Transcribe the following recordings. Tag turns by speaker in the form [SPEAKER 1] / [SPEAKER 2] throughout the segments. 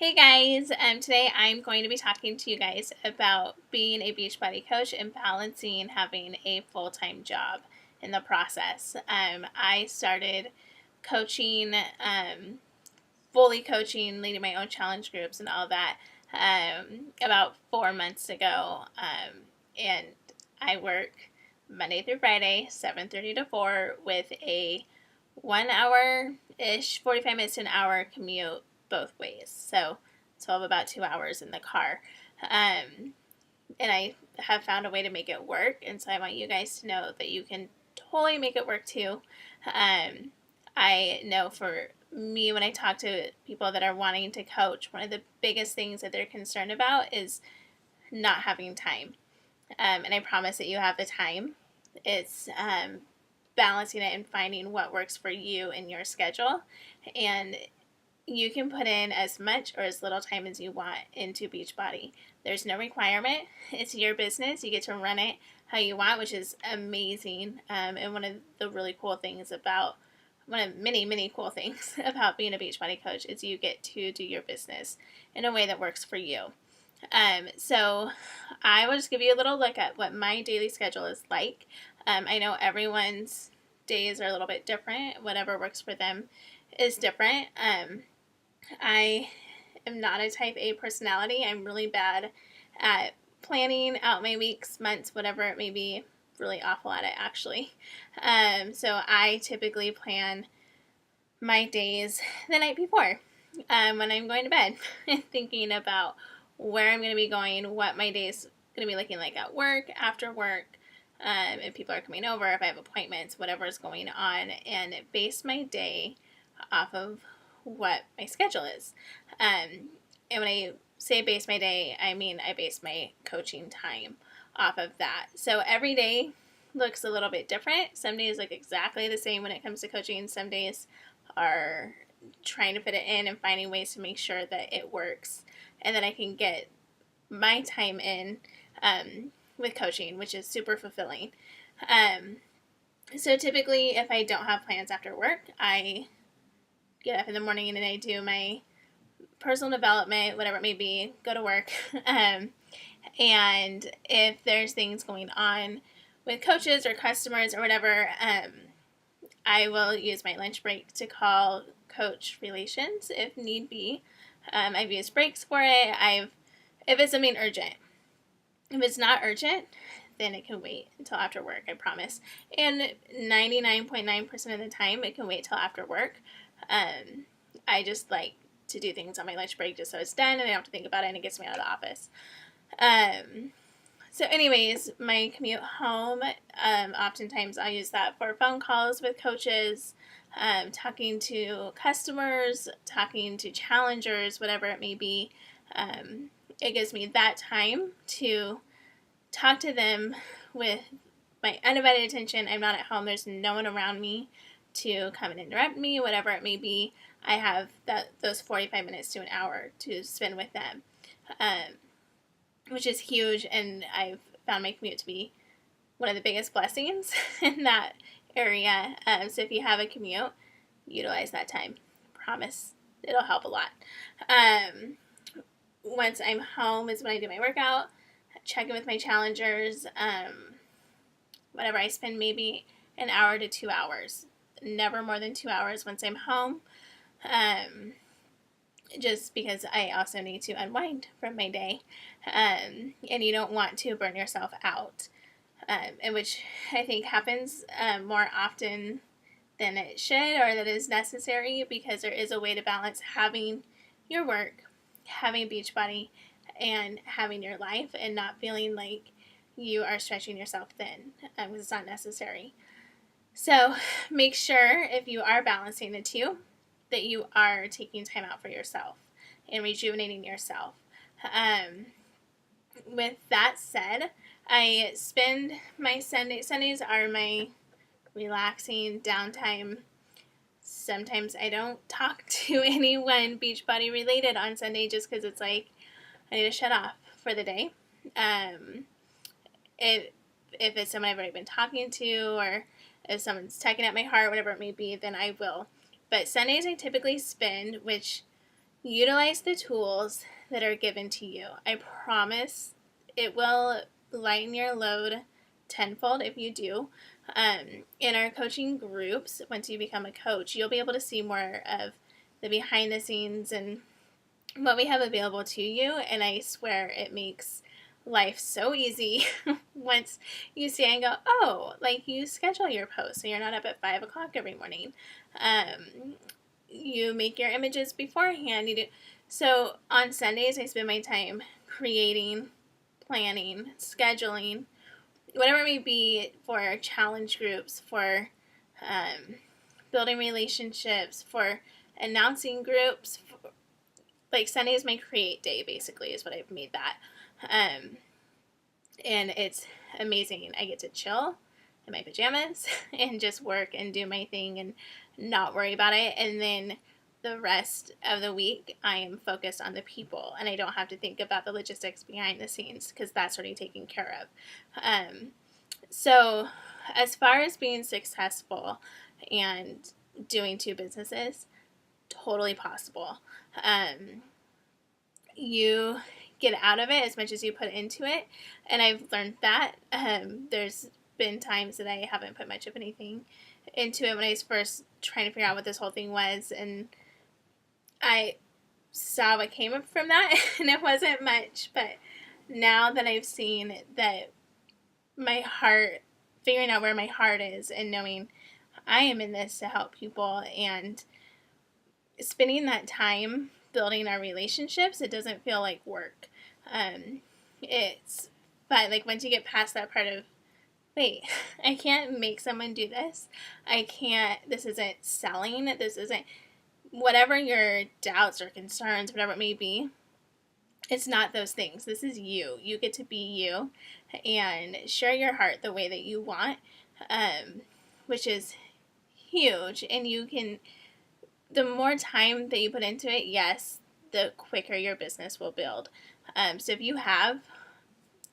[SPEAKER 1] Hey guys, today I'm going to be talking to you guys about being a Beachbody coach and balancing having a full-time job in the process. I started coaching, fully coaching, leading my own challenge groups and all that about 4 months ago. And I work Monday through Friday, 7:30 to 4 with a 1 hour-ish, 45 minutes to an hour commute both ways. So 12 about 2 hours in the car. And I have found a way to make it work. And so I want you guys to know that you can totally make it work too. I know for me, when I talk to people that are wanting to coach, one of the biggest things that they're concerned about is not having time. And I promise that you have the time. It's balancing it and finding what works for you in your schedule. And you can put in as much or as little time as you want into Beachbody. There's no requirement. It's your business. You get to run it how you want, which is amazing. And one of the really cool things about, one of many, many cool things about being a Beachbody coach is you get to do your business in a way that works for you. So I will just give you a little look at what my daily schedule is like. I know everyone's days are a little bit different. Whatever works for them is different. I am not a type A personality. I'm really bad at planning out my weeks, months, whatever it may be. Really awful at it, actually. So I typically plan my days the night before when I'm going to bed and thinking about where I'm going to be going, what my day's going to be looking like at work, after work, if people are coming over, if I have appointments, whatever is going on, and base my day off of what my schedule is. And when I say base my day, I mean I base my coaching time off of that. So every day looks a little bit different. Some days look exactly the same when it comes to coaching. Some days are trying to fit it in and finding ways to make sure that it works and that I can get my time in with coaching, which is super fulfilling. So typically, if I don't have plans after work, I get up in the morning and then I do my personal development, whatever it may be, go to work. And if there's things going on with coaches or customers or whatever, I will use my lunch break to call coach relations if need be. I've used breaks for it. If it's something urgent. If it's not urgent, then it can wait until after work, I promise. And 99.9% of the time, it can wait till after work. I just like to do things on my lunch break just so it's done and I don't have to think about it and it gets me out of the office. So anyways, my commute home, oftentimes I'll use that for phone calls with coaches, talking to customers, talking to challengers, whatever it may be. It gives me that time to talk to them with my undivided attention. I'm not at home. There's no one around me to come and interrupt me, whatever it may be. I have those 45 minutes to an hour to spend with them, which is huge. And I've found my commute to be one of the biggest blessings in that area. So if you have a commute, utilize that time. Promise it'll help a lot. Once I'm home is when I do my workout, check in with my challengers, whatever. I spend maybe an hour to 2 hours, never more than 2 hours once I'm home, just because I also need to unwind from my day, and you don't want to burn yourself out, and which I think happens more often than it should or that is necessary, because there is a way to balance having your work, having Beachbody, and having your life and not feeling like you are stretching yourself thin because it's not necessary. So make sure if you are balancing the two that you are taking time out for yourself and rejuvenating yourself. With that said, I spend my Sundays are my relaxing downtime. Sometimes I don't talk to anyone Beachbody related on Sunday just because it's like I need to shut off for the day. If it's someone I've already been talking to, or if someone's tugging at my heart, whatever it may be, then I will. But Sundays I typically spend, which Utilize the tools that are given to you. I promise it will lighten your load tenfold if you do. In our coaching groups, once you become a coach, you'll be able to see more of the behind the scenes and what we have available to you. And I swear it makes life so easy once you see and go, oh, like you schedule your posts so you're not up at 5 o'clock every morning. You make your images beforehand. You do. So on Sundays, I spend my time creating, planning, scheduling, whatever it may be, for challenge groups, for building relationships, for announcing groups. Like Sunday is my create day, basically, is what I've made that. And it's amazing. I get to chill in my pajamas and just work and do my thing and not worry about it. And then the rest of the week, I am focused on the people, and I don't have to think about the logistics behind the scenes because that's already taken care of. So as far as being successful and doing 2 businesses, totally possible. You get out of it as much as you put into it, and I've learned that. There's been times that I haven't put much of anything into it when I was first trying to figure out what this whole thing was, and I saw what came up from that, and it wasn't much. But now that I've seen that my heart, figuring out where my heart is and knowing I am in this to help people and spending that time building our relationships, it doesn't feel like work. It's fun. Like once you get past that part of, wait, I can't make someone do this. I can't, this isn't selling. This isn't, whatever your doubts or concerns, whatever it may be, it's not those things. This is you. You get to be you and share your heart the way that you want, which is huge. And you can, the more time that you put into it, yes, the quicker your business will build. So if you have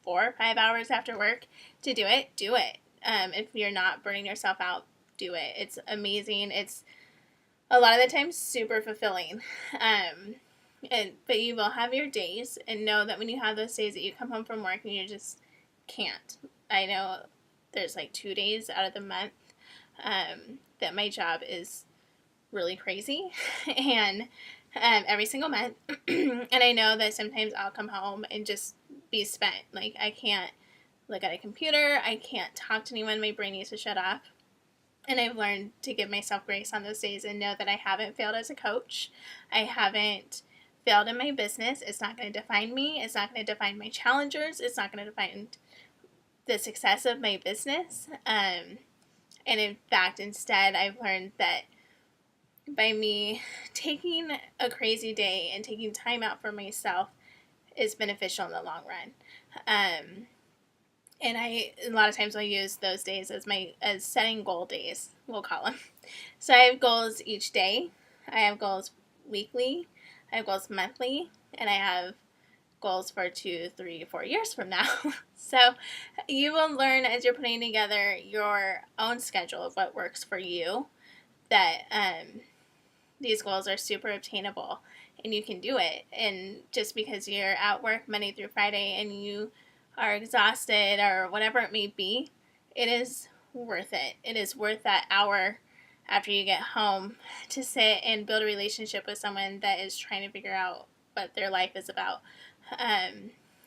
[SPEAKER 1] 4 or 5 hours after work to do it, do it. If you're not burning yourself out, do it. It's amazing. It's a lot of the time super fulfilling. But you will have your days, and know that when you have those days that you come home from work and you just can't. I know there's like 2 days out of the month that my job is really crazy, and every single month. And I know that sometimes I'll come home and just be spent. Like I can't look at a computer, I can't talk to anyone, my brain needs to shut off. And I've learned to give myself grace on those days and know that I haven't failed as a coach. I haven't failed in my business. It's not going to define me. It's not going to define my challengers. It's not going to define the success of my business. And in fact, instead, I've learned that by me taking a crazy day and taking time out for myself is beneficial in the long run. And a lot of times I'll use those days as setting goal days, we'll call them. So I have goals each day. I have goals weekly. I have goals monthly. And I have goals for 2, 3, 4 years from now. So you will learn as you're putting together your own schedule of what works for you, that these goals are super obtainable and you can do it. And just because you're at work Monday through Friday and you are exhausted or whatever it may be, it is worth it. It is worth that hour after you get home to sit and build a relationship with someone that is trying to figure out what their life is about.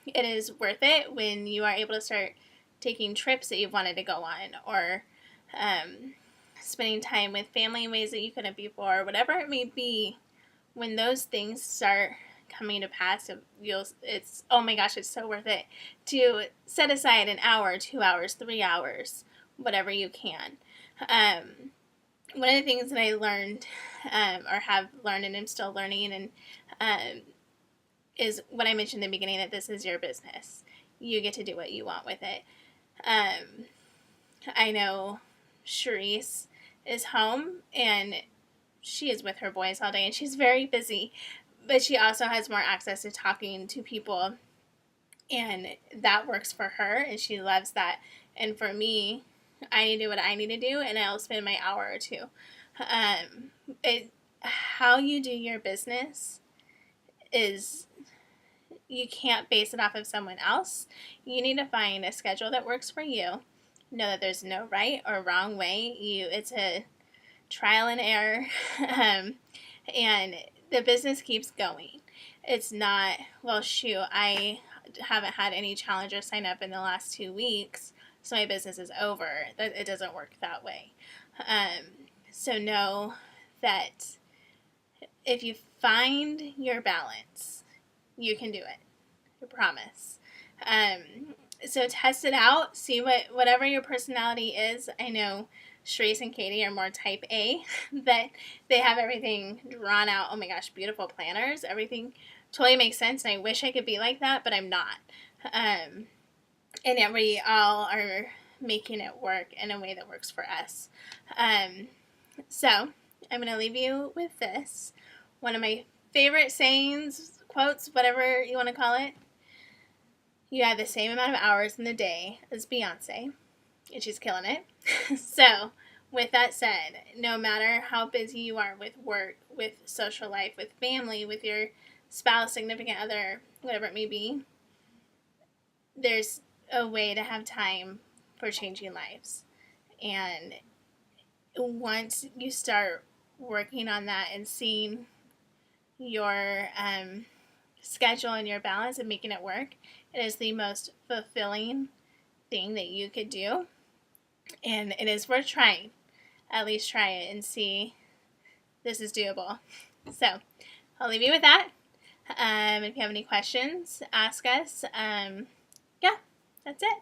[SPEAKER 1] It is worth it when you are able to start taking trips that you've wanted to go on, or spending time with family in ways that you couldn't before, whatever it may be. When those things start coming to pass, it's oh my gosh, it's so worth it to set aside an hour, 2 hours, 3 hours, whatever you can. One of the things that I learned, or have learned and I'm still learning, and is what I mentioned in the beginning, that this is your business. You get to do what you want with it. I know Charisse is home and she is with her boys all day and she's very busy, but she also has more access to talking to people, and that works for her and she loves that. And for me, I need to do what I need to do, and I'll spend my hour or two. How you do your business is you can't base it off of someone else. You need to find a schedule that works for you. Know that there's no right or wrong way. It's a trial and error, and the business keeps going. It's not, well, shoot, I haven't had any challengers sign up in the last 2 weeks, so my business is over. It doesn't work that way. So know that if you find your balance, you can do it. I promise. So test it out. See whatever your personality is. I know Sharice and Katie are more type A, that they have everything drawn out. Oh my gosh, beautiful planners. Everything totally makes sense, and I wish I could be like that, but I'm not. And yet we all are making it work in a way that works for us. So I'm going to leave you with this. One of my favorite sayings, quotes, whatever you want to call it. You have the same amount of hours in the day as Beyonce, and she's killing it. So, with that said, no matter how busy you are with work, with social life, with family, with your spouse, significant other, whatever it may be, there's a way to have time for changing lives. And once you start working on that and seeing your schedule and your balance and making it work, it is the most fulfilling thing that you could do. And it is worth trying. At least try it and see this is doable. So I'll leave you with that. If you have any questions, ask us. Yeah, that's it.